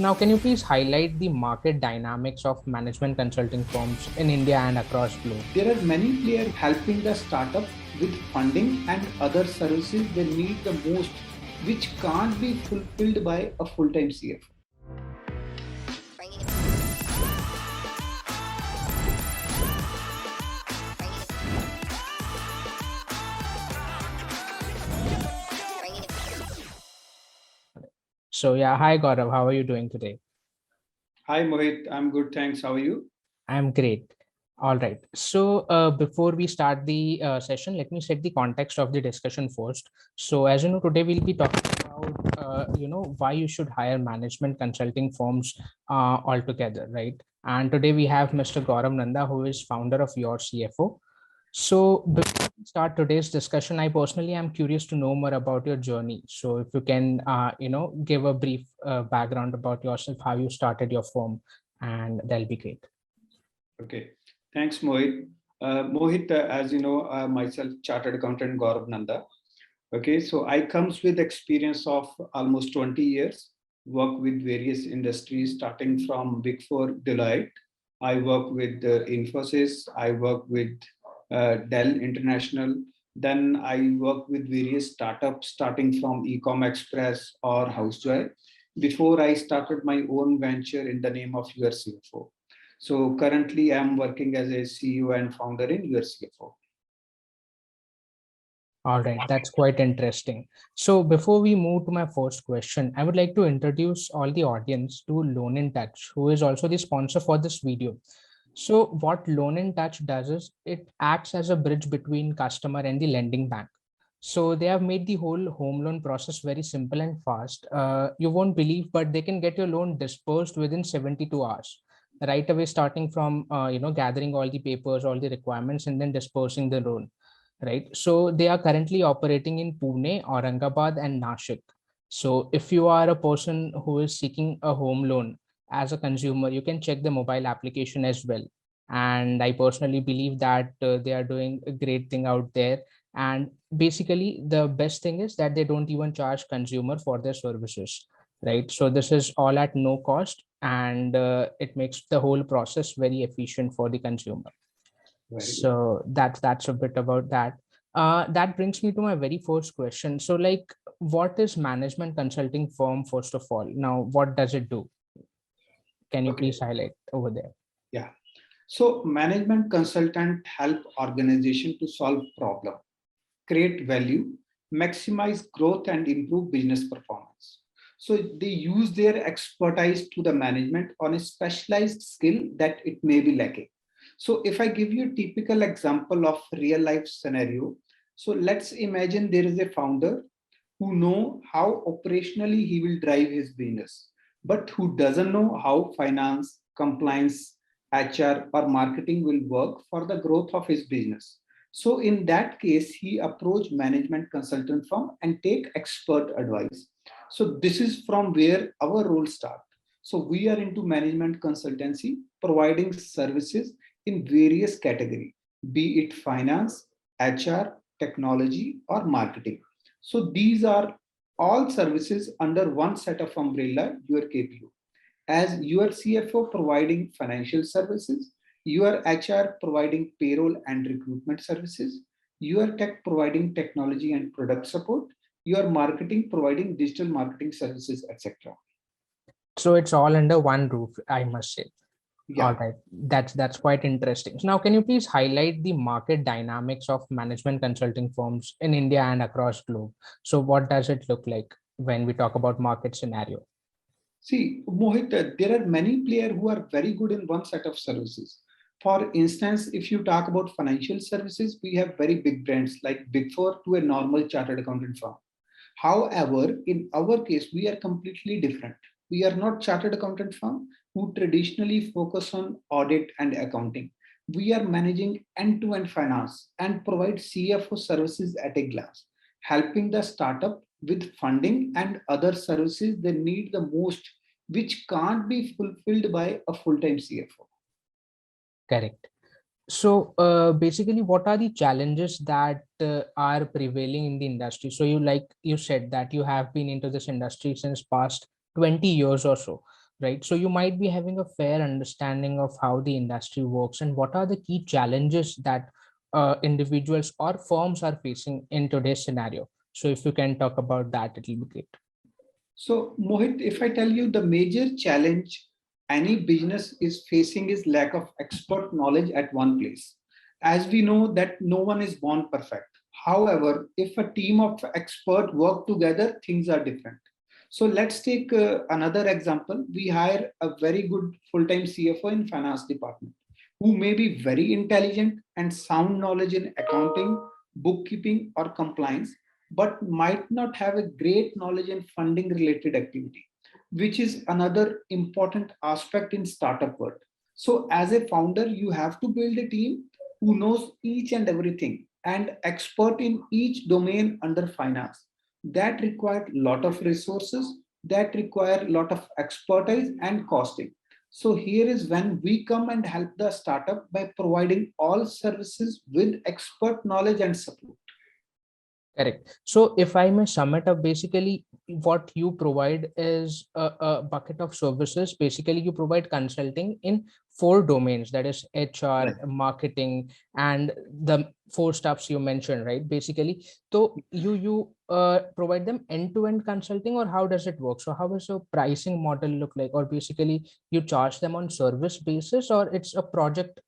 Now, can you please highlight the market dynamics of management consulting firms in India and across globe? There are many players helping the startup with funding and other services they need the most, which can't be fulfilled by a full-time CFO. So yeah, hi Gaurav, how are you doing today? Hi Mohit, I'm good, thanks. How are you? I'm great. All right. So before we start the session, let me set the context of the discussion first. So as you know, today we'll be talking about why you should hire management consulting firms altogether, right? And today we have Mr. Gaurav Nanda, who is founder of Your CFO. So before we start today's discussion, I personally am curious to know more about your journey. So if you can, give a brief background about yourself, how you started your firm, and that'll be great. Okay, thanks Mohit. Mohit, as you know, myself, Chartered Accountant Gaurav Nanda. Okay, so I comes with experience of almost 20 years, work with various industries, starting from Big Four Deloitte. I work with Infosys, I work with Dell International. Then I work with various startups, starting from Ecom Express or Housejoy, before I started my own venture in the name of YourCFO. So currently I'm working as a CEO and founder in YourCFO. All right, that's quite interesting. So before we move to my first question, I would like to introduce all the audience to Loan in Touch, who is also the sponsor for this video. So what Loan in Touch does is it acts as a bridge between customer and the lending bank. So they have made the whole home loan process very simple and fast. You won't believe, but they can get your loan dispersed within 72 hours, right away, starting from gathering all the papers, all the requirements, and then dispersing the loan, right? So they are currently operating in Pune, Aurangabad, and Nashik. So if you are a person who is seeking a home loan as a consumer, you can check the mobile application as well. And I personally believe that they are doing a great thing out there. And basically, the best thing is that they don't even charge consumer for their services, right? So this is all at no cost, and it makes the whole process very efficient for the consumer. Very good. So that's a bit about that. That brings me to my very first question. So like, what is management consulting firm first of all? Now, what does it do? Can you Okay. please highlight over there? Yeah. So management consultant help organization to solve problem, create value, maximize growth and improve business performance. So they use their expertise to the management on a specialized skill that it may be lacking. So if I give you a typical example of real life scenario, so let's imagine there is a founder who know how operationally he will drive his business, but who doesn't know how finance, compliance, HR or marketing will work for the growth of his business. So in that case, he approached management consultant firm and take expert advice. So this is from where our role start. So we are into management consultancy, providing services in various categories, be it finance, HR, technology, or marketing. So these are all services under one set of umbrella, your KPO. As your CFO providing financial services, your HR providing payroll and recruitment services, your tech providing technology and product support, your marketing providing digital marketing services, etc. So it's all under one roof, I must say. All Yeah. right, that's quite interesting. So now, can you please highlight the market dynamics of management consulting firms in India and across globe? So what does it look like when we talk about market scenario? See, Mohit, there are many players who are very good in one set of services. For instance, if you talk about financial services, we have very big brands like Big Four to a normal chartered accountant firm. However, in our case, we are completely different. We are not chartered accountant firm who traditionally focus on audit and accounting. We are managing end-to-end finance and provide CFO services at a glance, helping the startup with funding and other services they need the most, which can't be fulfilled by a full-time CFO. Correct. So basically, what are the challenges that are prevailing in the industry? So you, like you said, that you have been into this industry since past 20 years or so. right? So you might be having a fair understanding of how the industry works and what are the key challenges that individuals or firms are facing in today's scenario. So if you can talk about that, it will be great. So, Mohit, if I tell you the major challenge any business is facing is lack of expert knowledge at one place. As we know that no one is born perfect. However, if a team of experts work together, things are different. So let's take another example. We hire a very good full-time CFO in finance department who may be very intelligent and sound knowledge in accounting, bookkeeping, or compliance, but might not have a great knowledge in funding related activity, which is another important aspect in startup world. So as a founder, you have to build a team who knows each and everything and expert in each domain under finance. That required lot of resources, that require lot of expertise and costing. So here is when we come and help the startup by providing all services with expert knowledge and support. Correct. So if I may sum it up, basically what you provide is a bucket of services. Basically, you provide consulting in four domains, that is HR, Right. marketing, and the four stuffs you mentioned, right? Basically, so you provide them end-to-end consulting, or how does it work? So how does your pricing model look like? Or basically you charge them on service basis, or it's a project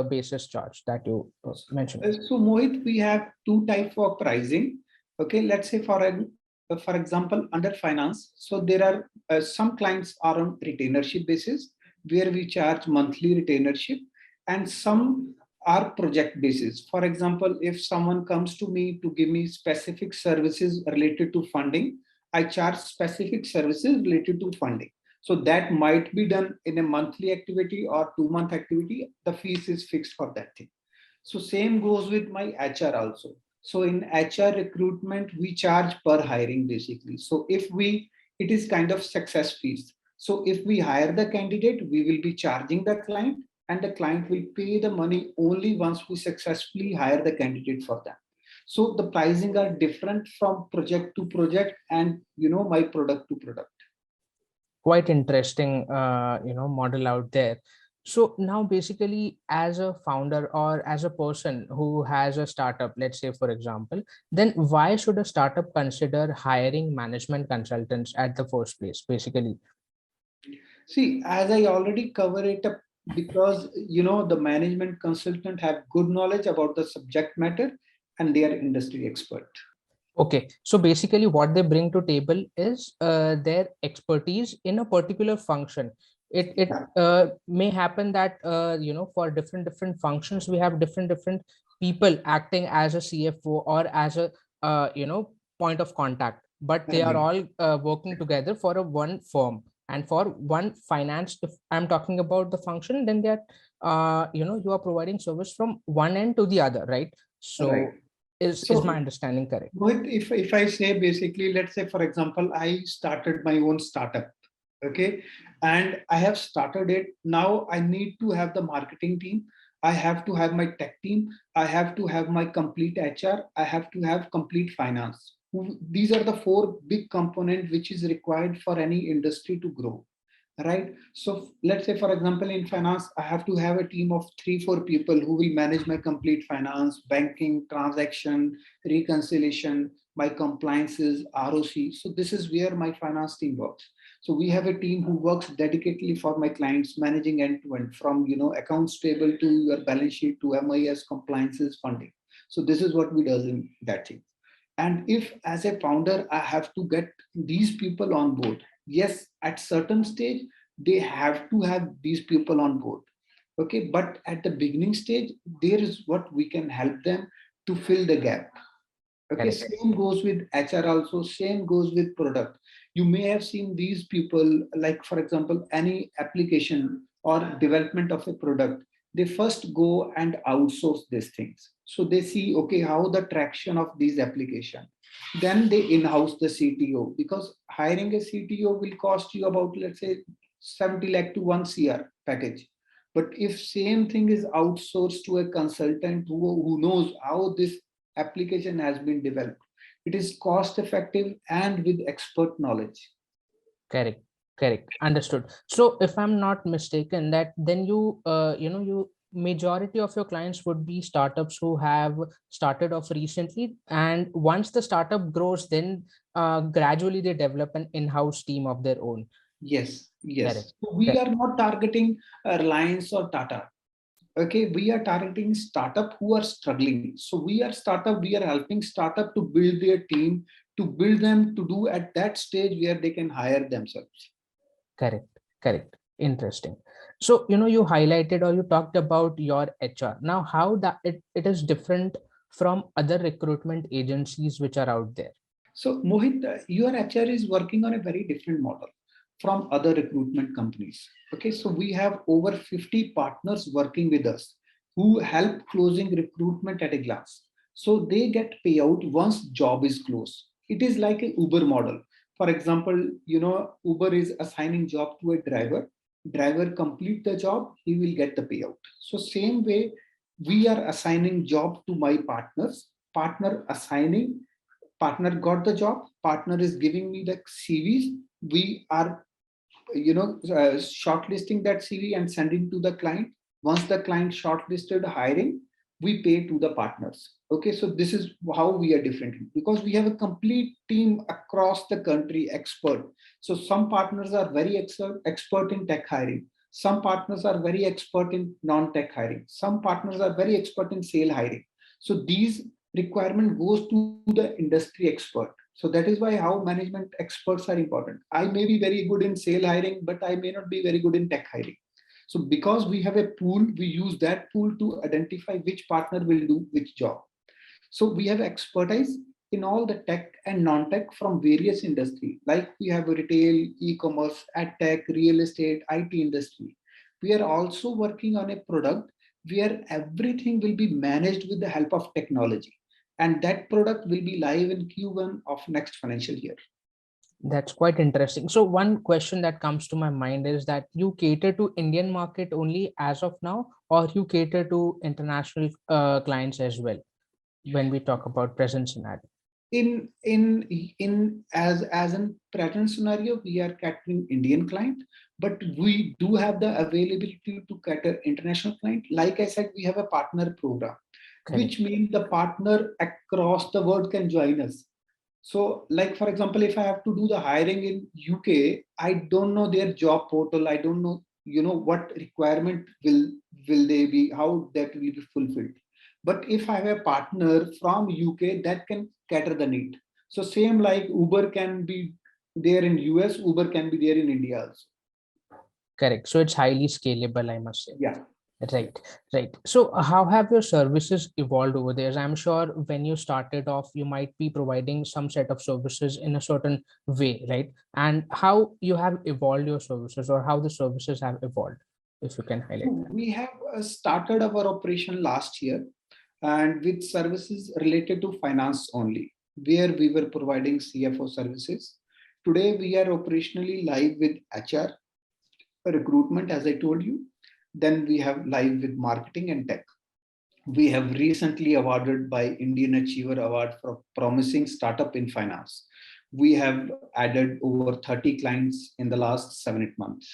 basis charge that you mentioned? So Mohit, we have two types of pricing. Okay, let's say for example, under finance, so there are some clients are on retainership basis where we charge monthly retainership, and some are project basis. For example, if someone comes to me to give me specific services related to funding, I charge specific services related to funding. So that might be done in a monthly activity or 2 month activity. The fees is fixed for that thing. So same goes with my HR also. So in HR recruitment, we charge per hiring basically. So it is kind of success fees. So if we hire the candidate, we will be charging the client, and the client will pay the money only once we successfully hire the candidate for them. So the pricing are different from project to project and my product to product. Quite interesting model out there. So now basically, as a founder or as a person who has a startup, let's say for example, then why should a startup consider hiring management consultants at the first place, basically? See, as I already covered it up, because the management consultant have good knowledge about the subject matter and they are industry expert. Okay, so basically what they bring to table is their expertise in a particular function. It Yeah. may happen that for different functions we have different people acting as a CFO or as a point of contact, but they are Right. all working together for a one firm and for one finance. If I'm talking about the function, then that you are providing service from one end to the other, right? Right. So is my So, understanding correct? Mohit, if I say basically, let's say for example, I started my own startup, okay, and I have started it. Now I need to have the marketing team. I have to have my tech team. I have to have my complete HR. I have to have complete finance. These are the four big components which is required for any industry to grow, right? So let's say for example in finance, I have to have a team of 3 4 people who will manage my complete finance, banking, transaction, reconciliation, my compliances, ROC. So this is where my finance team works. So we have a team who works dedicatedly for my clients, managing end to end from accounts payable to your balance sheet to MIS, compliances, funding. So this is what we does in that thing. And if as a founder I have to get these people on board, yes, at certain stage they have to have these people on board, okay, but at the beginning stage there is what we can help them to fill the gap. Okay, Correct. same goes with HR also, same goes with product. You may have seen these people, like for example, any application or development of a product, they first go and outsource these things. So they see, okay, how the traction of these application. Then they in-house the CTO, because hiring a CTO will cost you about, let's say, 70 lakh to 1 CR package. But if same thing is outsourced to a consultant who knows how this application has been developed, it is cost effective and with expert knowledge. Correct. Correct. Understood. So if I'm not mistaken, that then you majority of your clients would be startups who have started off recently, and once the startup grows, then gradually they develop an in-house team of their own. Yes, Correct. yes. So we Correct. are not targeting Reliance or Tata. Okay, we are targeting startup who are struggling. So we are startup. We are helping startup to build their team, to build them to do at that stage where they can hire themselves. Correct. Correct. Interesting. So, you highlighted or you talked about your HR. Now, how that it is different from other recruitment agencies which are out there. So, Mohit, your HR is working on a very different model from other recruitment companies. Okay, so we have over 50 partners working with us who help closing recruitment at a glance. So they get payout once job is closed. It is like a Uber model. For example, Uber is assigning job to a driver. Driver complete the job, he will get the payout. So same way, we are assigning job to my partners. Partner assigning, partner got the job, partner is giving me the CVs, we are shortlisting that CV and sending to the client. Once the client shortlisted hiring, we pay to the partners. Okay, so this is how we are different, because we have a complete team across the country expert. So some partners are very expert in tech hiring, some partners are very expert in non-tech hiring, some partners are very expert in sale hiring. So these requirement goes to the industry expert. So that is why how management experts are important. I may be very good in sale hiring, but I may not be very good in tech hiring. So because we have a pool, we use that pool to identify which partner will do which job. So we have expertise in all the tech and non-tech from various industry, like we have retail, e-commerce, ad tech, real estate, IT industry. We are also working on a product where everything will be managed with the help of technology. And that product will be live in Q1 of next financial year. That's quite interesting. So one question that comes to my mind is that you cater to Indian market only as of now, or you cater to international clients as well when we talk about present scenario. In as in present scenario, we are catering Indian client, but we do have the availability to cater international client. Like I said, we have a partner program, Correct. which means the partner across the world can join us. So like for example, if I have to do the hiring in UK, I don't know their job portal, I don't know what requirement will they be, how that will be fulfilled. But if I have a partner from UK, that can cater the need. So same like Uber can be there in US, Uber can be there in India also. Correct. So it's highly scalable, I must say. Yeah. Right, right. So how have your services evolved over there? I'm sure when you started off, you might be providing some set of services in a certain way, right? And how you have evolved your services, or how the services have evolved, if you can highlight So that. we have started our operation last year, and with services related to finance only, where we were providing CFO services. Today we are operationally live with HR, recruitment, as I told you. Then we have live with marketing and tech. We have recently awarded by Indian Achiever Award for promising startup in finance. We have added over 30 clients in the last 7-8 months.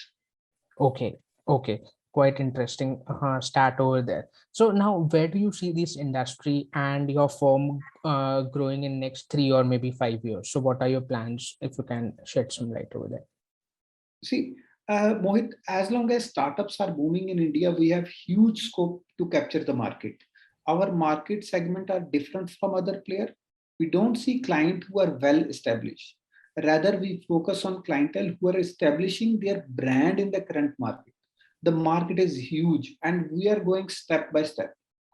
Okay, okay, quite interesting stat over there. So now, where do you see this industry and your firm growing in next 3 or maybe 5 years? So what are your plans, if you can shed some light over there? See, Mohit, as long as startups are booming in India, we have huge scope to capture the market. Our market segment are different from other players. We don't see clients who are well established. Rather, we focus on clientele who are establishing their brand in the current market. The market is huge, and we are going step by step.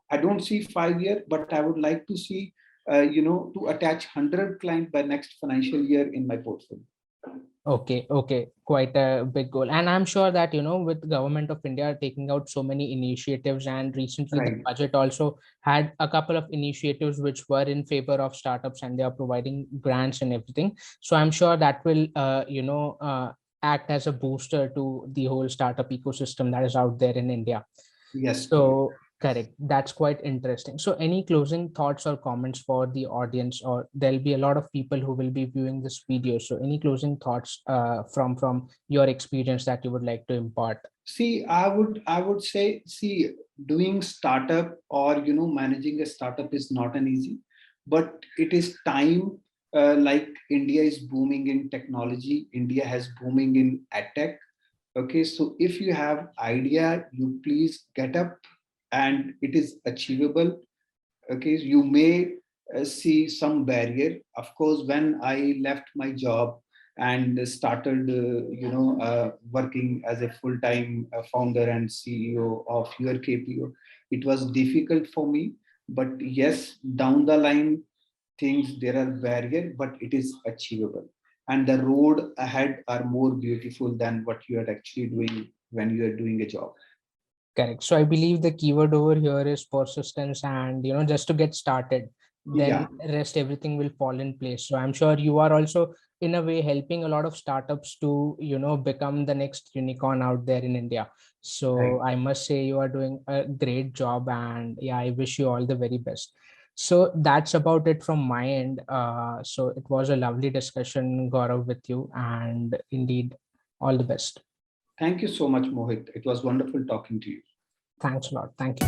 I don't see 5 years, but I would like to see, to attach 100 clients by next financial year in my portfolio. Okay, okay, quite a big goal. And I'm sure that, with government of India taking out so many initiatives, and recently the Right. budget also had a couple of initiatives which were in favor of startups, and they are providing grants and everything. So I'm sure that will, act as a booster to the whole startup ecosystem that is out there in India. Yes. So Correct. That's quite interesting. So any closing thoughts or comments for the audience, or there'll be a lot of people who will be viewing this video. So any closing thoughts from your experience that you would like to impart? See, I would say, see, doing startup or managing a startup is not an easy, but it is time. Like India is booming in technology, India has booming in edtech. Okay, so if you have idea, you please get up, and it is achievable. Okay, you may see some barrier. Of course, when I left my job and started working as a full time founder and CEO of Your KPO, it was difficult for me. But yes, down the line, things, there are barrier, but it is achievable, and the road ahead are more beautiful than what you are actually doing when you are doing a job. Correct. So I believe the keyword over here is persistence, and just to get started, Yeah, then rest everything will fall in place. So I'm sure you are also in a way helping a lot of startups to become the next unicorn out there in India. right. So I must say you are doing a great job, and yeah, I wish you all the very best. So that's about it from my end. So it was a lovely discussion, Gaurav, with you, and indeed, all the best. Thank you so much, Mohit. It was wonderful talking to you. Thanks a lot. Thank you.